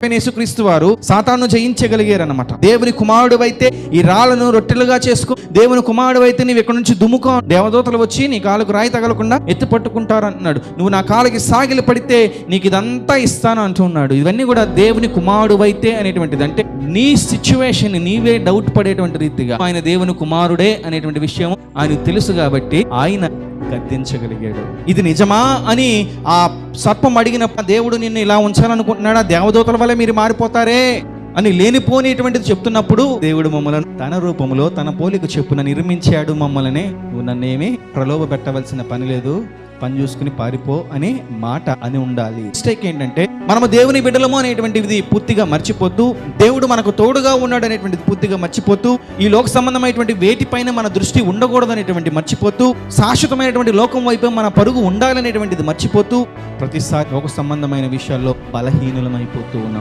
యేసుక్రీస్తు వారు సాతాను జయించగలిగారు అన్నమాట. దేవుని కుమారుడు అయితే ఈ రాళ్లను రొట్టెలుగా చేసుకో, దేవుని కుమారుడు అయితే నీవు ఇక్కడ నుంచి దుమ్ముకో, దేవదూతలు వచ్చి నీ కాలుకు రాయి తగలకుండా ఎత్తి పట్టుకుంటారు అంటున్నాడు. నువ్వు నా కాలుకి సాగిలి పడితే నీకు ఇదంతా ఇస్తాను అంటున్నాడు. ఇవన్నీ కూడా దేవుని కుమారుడు అయితే అనేటువంటిది. అంటే నీ సిచ్యువేషన్ నీవే డౌట్ పడేటువంటి రీతిగా ఆయన దేవుని కుమారుడే అనేటువంటి విషయం ఆయన తెలుసు కాబట్టి ఆయన గద్దించగలిగాడు. ఇది నిజమా అని ఆ సర్పం అడిగిన, దేవుడు నిన్ను ఇలా ఉంచాలనుకుంటున్నాడా, దేవదూతల వల్ల మీరు మారిపోతారే అని లేనిపోనేటువంటిది చెప్తున్నప్పుడు, దేవుడు మమ్మల్ని తన రూపంలో తన పోలిక చెప్పున నిర్మించాడు మమ్మల్ని, నువ్వు నన్నేమి ప్రలోభ పెట్టవలసిన పని లేదు, పని చూసుకుని పారిపో అనే మాట అని ఉండాలి. మిస్టేక్ ఏంటంటే మనము దేవుని బిడ్డలము అనేటువంటిది పూర్తిగా మర్చిపోతూ, దేవుడు మనకు తోడుగా ఉన్నాడు అనేటువంటిది పూర్తిగా మర్చిపోతూ, ఈ లోక సంబంధమైనటువంటి వేటిపైన మన దృష్టి ఉండకూడదు అనేటువంటి మర్చిపోతూ, శాశ్వతమైనటువంటి లోకం వైపు మన పరుగు ఉండాలనేటువంటిది మర్చిపోతూ, ప్రతిసారి లోక సంబంధమైన విషయాల్లో బలహీనులమైపోతూ ఉన్నాం.